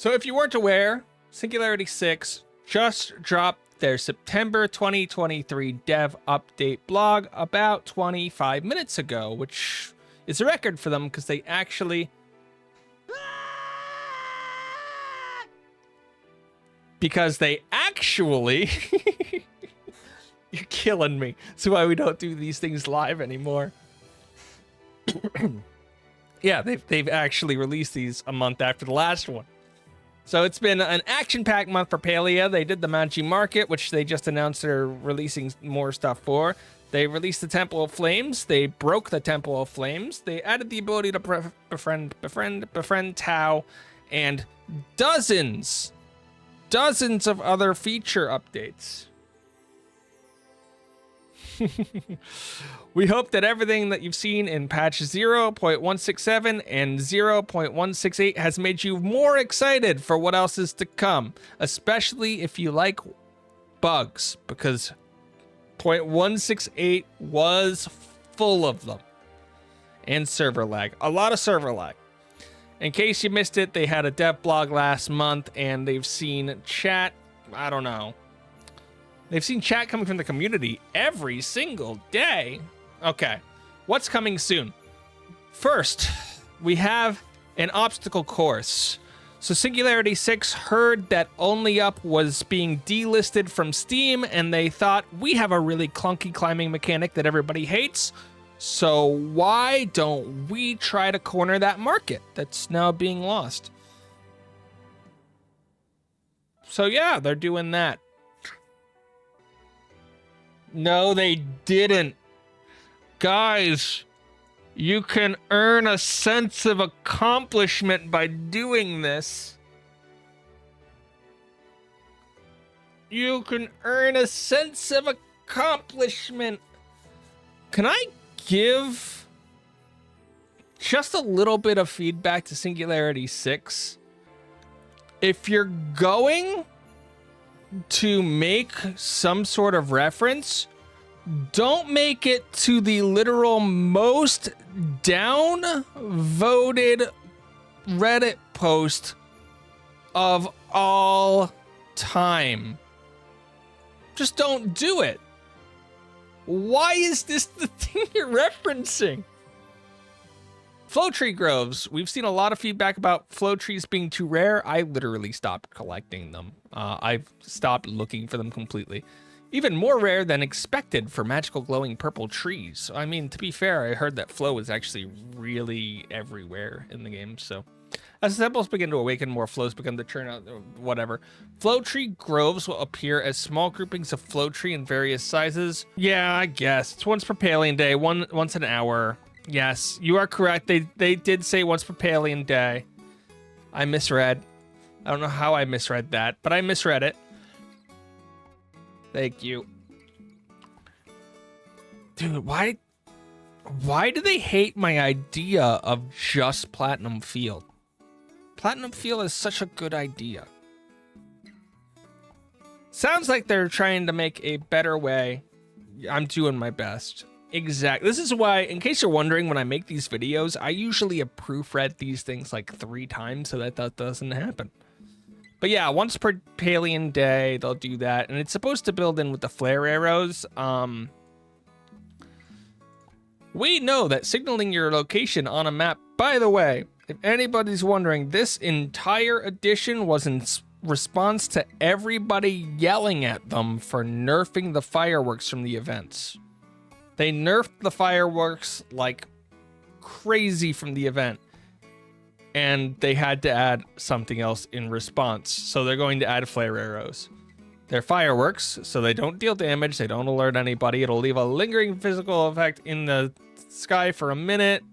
So if you weren't aware, Singularity 6 just dropped their September 2023 dev update blog about 25 minutes ago, which is a record for them because they actually... You're killing me. That's why we don't do these things live anymore. Yeah, they've actually released these a month after the last one. So it's been an action-packed month for Palia. They did the Magi Market, which they just announced they're releasing more stuff for. They released the Temple of Flames. They broke the Temple of Flames. They added the ability to befriend Tau, and dozens of other feature updates. We hope that everything that you've seen in patch 0.167 and 0.168 has made you more excited for what else is to come, especially if you like bugs, because 0.168 was full of them. And server lag. A lot of server lag. In case you missed it, they had a dev blog last month, and they've seen chat, I don't know. They've seen chat coming from the community every single day. Okay, what's coming soon? First, we have an obstacle course. So Singularity 6 heard that Only Up was being delisted from Steam, and they thought, we have a really clunky climbing mechanic that everybody hates, so why don't we try to corner that market that's now being lost? So yeah, they're doing that. No, they didn't. Guys, you can earn a sense of accomplishment by doing this. You can earn a sense of accomplishment. Can I give just a little bit of feedback to Singularity 6? If you're going to make some sort of reference, don't make it to the literal most downvoted Reddit post of all time. Just don't do it. Why is this the thing you're referencing? Flow tree groves. We've seen a lot of feedback about flow trees being too rare. I literally stopped collecting them. I've stopped looking for them completely. Even more rare than expected for magical glowing purple trees. I mean, to be fair, I heard that flow is actually really everywhere in the game. So as the temples begin to awaken, more flows begin to churn out, whatever. Flow tree groves will appear as small groupings of flow tree in various sizes. Yeah, I guess. It's once per Palian day, once an hour. Yes, you are correct. They did say once per Palian day. I misread. I don't know how I misread that, but I misread it. Thank you. Dude, why do they hate my idea of just Platinum Field? Platinum Field is such a good idea. Sounds like they're trying to make a better way. I'm doing my best. Exactly. This is why, in case you're wondering, when I make these videos, I usually proofread these things like 3 times so that doesn't happen. But yeah, once per Palian day, they'll do that. And it's supposed to build in with the flare arrows. We know that signaling your location on a map, by the way, if anybody's wondering, this entire edition was in response to everybody yelling at them for nerfing the fireworks from the events. They nerfed the fireworks like crazy from the event, and they had to add something else in response. So they're going to add flare arrows. They're fireworks, so they don't deal damage, they don't alert anybody. It'll leave a lingering physical effect in the sky for a minute.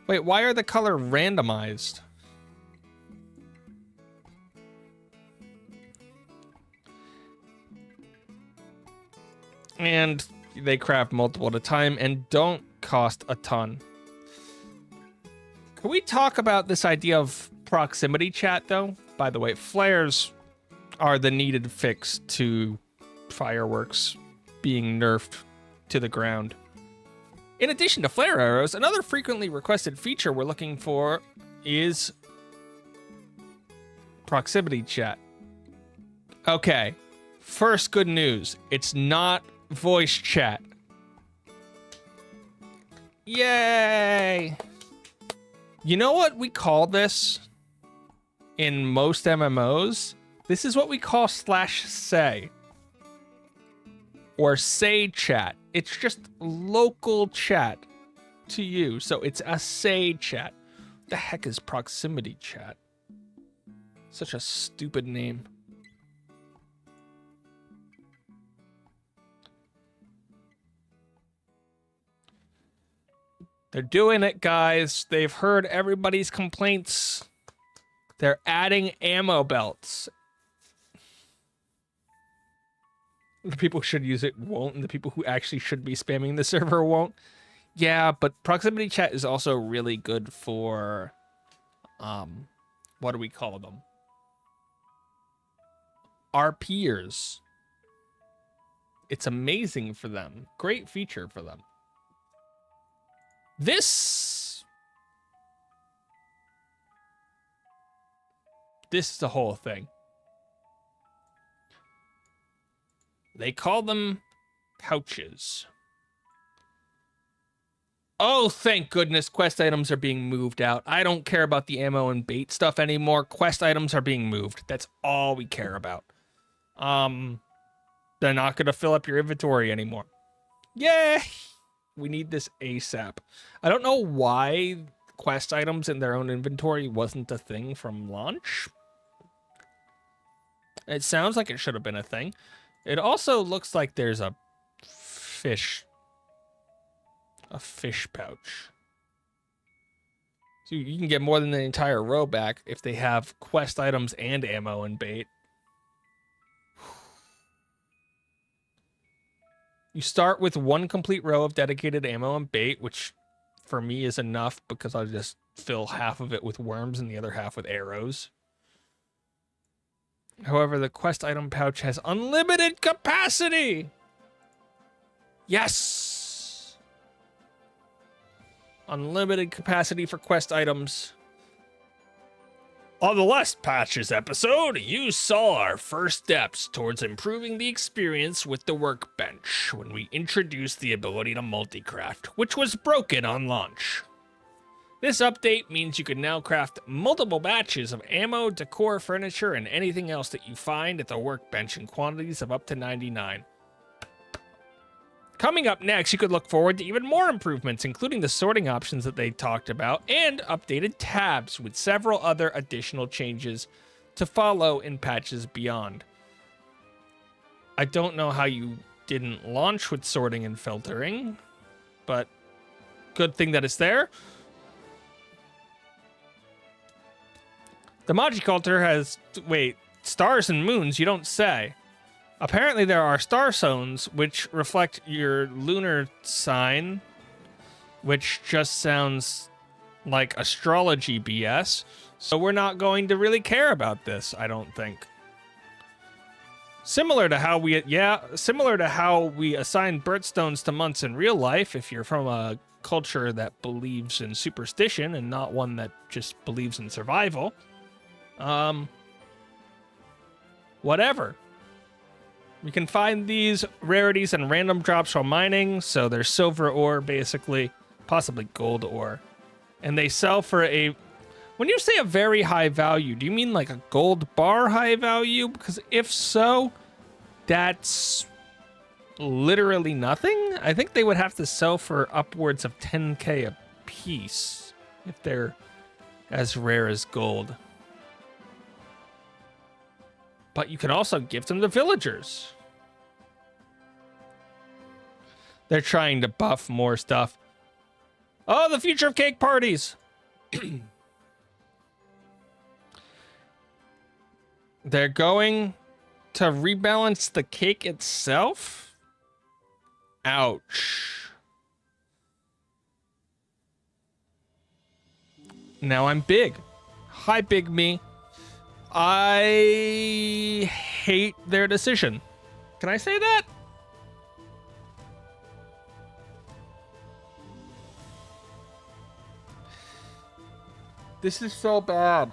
Wait, why are the color randomized? And they craft multiple at a time and don't cost a ton. Can we talk about this idea of proximity chat, though? By the way, flares are the needed fix to fireworks being nerfed to the ground. In addition to flare arrows, another frequently requested feature we're looking for is proximity chat. Okay. First good news. It's not voice chat. Yay! You know what we call this in most MMOs? This is what we call /say. Or say chat. It's just local chat to you. So it's a say chat. What the heck is proximity chat? Such a stupid name. They're doing it, guys. They've heard everybody's complaints. They're adding ammo belts. The people who should use it won't, and the people who actually should be spamming the server won't. Yeah, but proximity chat is also really good for, what do we call them? Our peers. It's amazing for them. Great feature for them. This is the whole thing. They call them pouches. Oh, thank goodness quest items are being moved out. I don't care about the ammo and bait stuff anymore. Quest items are being moved. That's all we care about. They're not going to fill up your inventory anymore. Yay! We need this ASAP. I don't know why quest items in their own inventory wasn't a thing from launch. It sounds like it should have been a thing. It also looks like there's a fish pouch. So you can get more than the entire row back if they have quest items and ammo and bait. You start with one complete row of dedicated ammo and bait, which for me is enough because I'll just fill half of it with worms and the other half with arrows. However, the quest item pouch has unlimited capacity. Yes! Unlimited capacity for quest items. On the last Patches episode, you saw our first steps towards improving the experience with the workbench when we introduced the ability to multi-craft, which was broken on launch. This update means you can now craft multiple batches of ammo, decor, furniture, and anything else that you find at the workbench in quantities of up to 99. Coming up next, you could look forward to even more improvements, including the sorting options that they talked about, and updated tabs with several other additional changes to follow in patches beyond. I don't know how you didn't launch with sorting and filtering, but good thing that it's there. The Magiculture has, wait, stars and moons, you don't say. Apparently there are star zones which reflect your lunar sign, which just sounds like astrology BS. So we're not going to really care about this, I don't think. Similar to how we assign birthstones to months in real life, if you're from a culture that believes in superstition and not one that just believes in survival. Whatever. You can find these rarities and random drops while mining, so they're silver ore, basically, possibly gold ore. And they sell for a... When you say a very high value, do you mean like a gold bar high value? Because if so, that's literally nothing. I think they would have to sell for upwards of 10k a piece if they're as rare as gold. But you can also give them to villagers. They're trying to buff more stuff. Oh, the future of cake parties. They're going to rebalance the cake itself? Ouch. Now I'm big. Hi, big me. I hate their decision. Can I say that? This is so bad.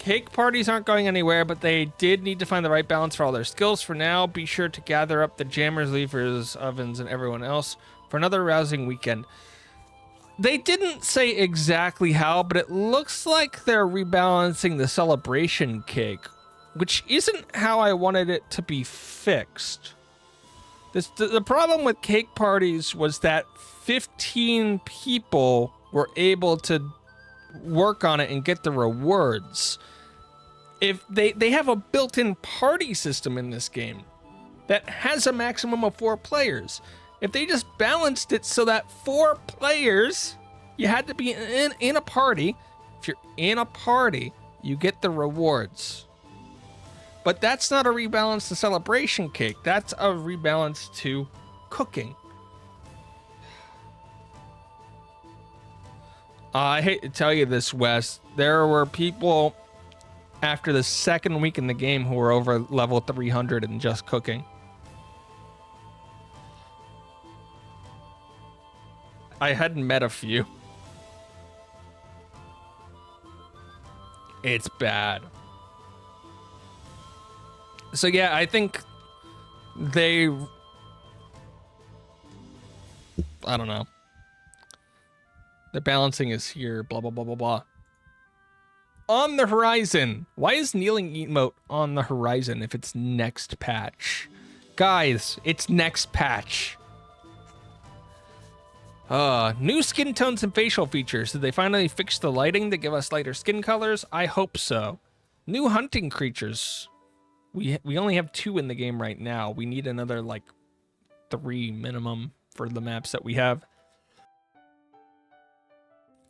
Cake parties aren't going anywhere, but they did need to find the right balance for all their skills. For now, be sure to gather up the jammers, leavers, ovens, and everyone else for another rousing weekend. They didn't say exactly how, but it looks like they're rebalancing the celebration cake, which isn't how I wanted it to be fixed. The problem with cake parties was that 15 people were able to work on it and get the rewards. If they have a built-in party system in this game that has a maximum of 4 players. If they just balanced it so that 4 players, you had to be in a party. If you're in a party, you get the rewards. But that's not a rebalance to celebration cake. That's a rebalance to cooking. I hate to tell you this, Wes. There were people after the second week in the game who were over level 300 in just cooking. I hadn't met a few. It's bad. So yeah, I think I don't know. The balancing is here, blah, blah, blah, blah, blah. On the horizon. Why is kneeling emote on the horizon if it's next patch? Guys, it's next patch. New skin tones and facial features. Did they finally fix the lighting to give us lighter skin colors? I hope so. New hunting creatures. We only have 2 in the game right now. We need another, like, 3 minimum for the maps that we have.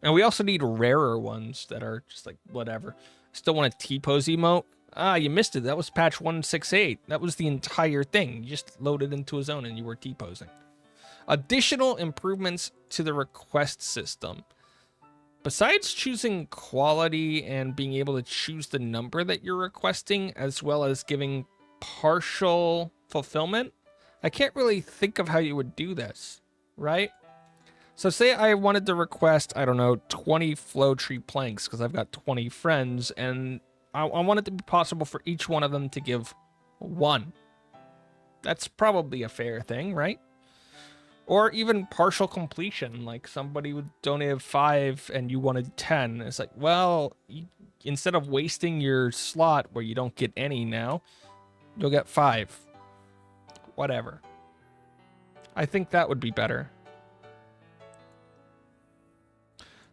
And we also need rarer ones that are just like, whatever. Still want a T-pose emote? Ah, you missed it. That was patch 168. That was the entire thing. You just loaded into a zone and you were T-posing. Additional improvements to the request system. Besides choosing quality and being able to choose the number that you're requesting, as well as giving partial fulfillment, I can't really think of how you would do this, right? So say I wanted to request, I don't know, 20 flow tree planks because I've got 20 friends, and I want it to be possible for each one of them to give 1. That's probably a fair thing, right? Or even partial completion, like somebody would donate 5 and you wanted 10. It's like, well, instead of wasting your slot where you don't get any now, you'll get 5. Whatever. I think that would be better.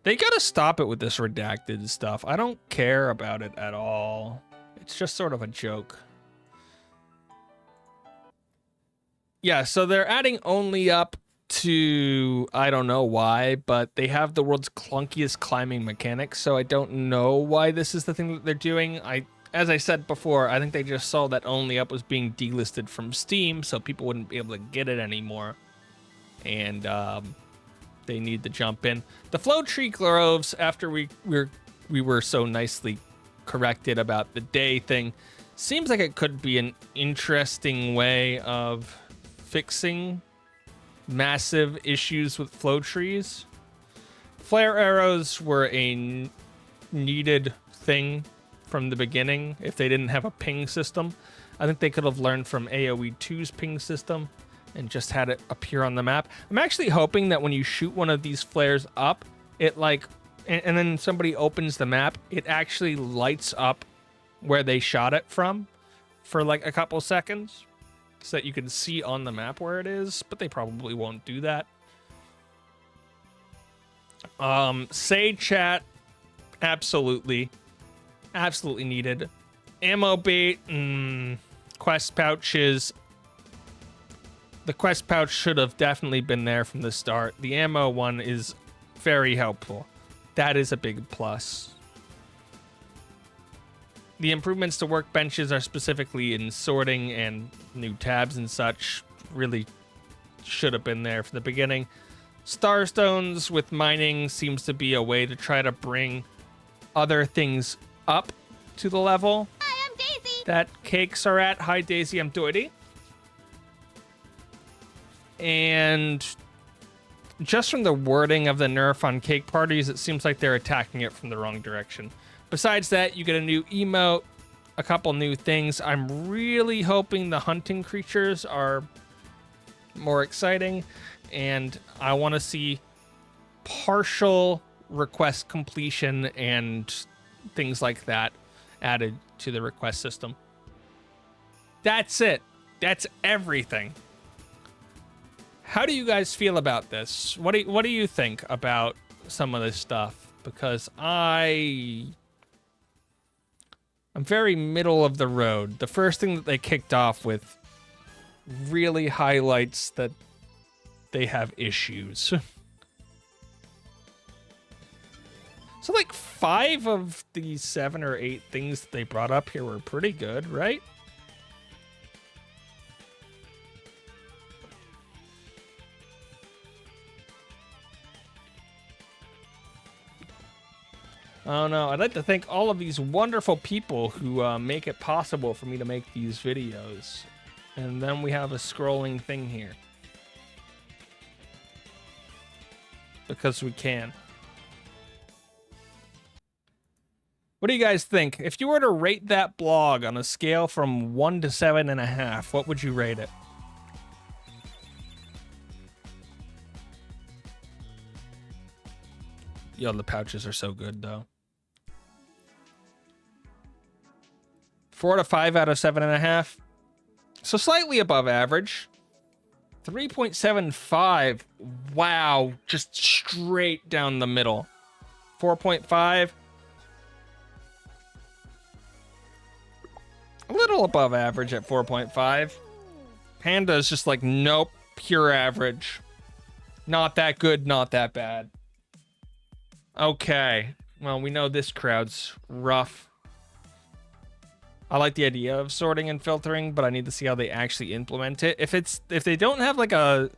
They gotta stop it with this redacted stuff. I don't care about it at all. It's just sort of a joke. Yeah, so they're adding only up to, I don't know why, but they have the world's clunkiest climbing mechanics, so I don't know why this is the thing that they're doing. As I said before, I think they just saw that only up was being delisted from Steam, so people wouldn't be able to get it anymore. And, they need to jump in. The flow tree groves, after we were so nicely corrected about the day thing, seems like it could be an interesting way of fixing massive issues with flow trees. Flare arrows were a needed thing from the beginning. If they didn't have a ping system, I think they could have learned from AoE 2's ping system and just had it appear on the map. I'm actually hoping that when you shoot one of these flares up, it like, and then somebody opens the map, it actually lights up where they shot it from for like a couple seconds so that you can see on the map where it is, but they probably won't do that. Say chat, absolutely needed. Ammo bait, quest pouches. The quest pouch should have definitely been there from the start. The ammo one is very helpful. That is a big plus. The improvements to workbenches are specifically in sorting and new tabs and such. Really should have been there from the beginning. Starstones with mining seems to be a way to try to bring other things up to the level. Hi, I'm Daisy. That cakes are at. Hi, Daisy, I'm Doity. And just from the wording of the nerf on cake parties, it seems like they're attacking it from the wrong direction. Besides that, you get a new emote, a couple new things. I'm really hoping the hunting creatures are more exciting, and I want to see partial request completion and things like that added to the request system. That's it. That's everything. How do you guys feel about this? What do you think about some of this stuff? Because I'm very middle of the road. The first thing that they kicked off with really highlights that they have issues. So like 5 of the 7 or 8 things that they brought up here were pretty good, right? I don't know. I'd like to thank all of these wonderful people who make it possible for me to make these videos. And then we have a scrolling thing here. Because we can. What do you guys think? If you were to rate that blog on a scale from 1 to 7.5, what would you rate it? Yo, the pouches are so good, though. 4 to 5 out of 7.5. So slightly above average. 3.75. Wow. Just straight down the middle. 4.5. A little above average at 4.5. Panda is just like, nope, pure average. Not that good, not that bad. Okay. Well, we know this crowd's rough. I like the idea of sorting and filtering, but I need to see how they actually implement it. If they don't have like a...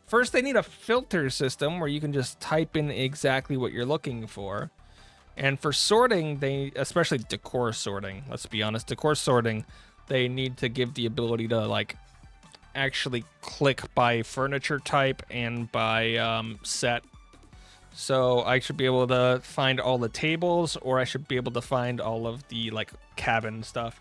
First, they need a filter system where you can just type in exactly what you're looking for. And for sorting, especially decor sorting, let's be honest, decor sorting, they need to give the ability to like actually click by furniture type and by set. So I should be able to find all the tables, or I should be able to find all of the like cabin stuff.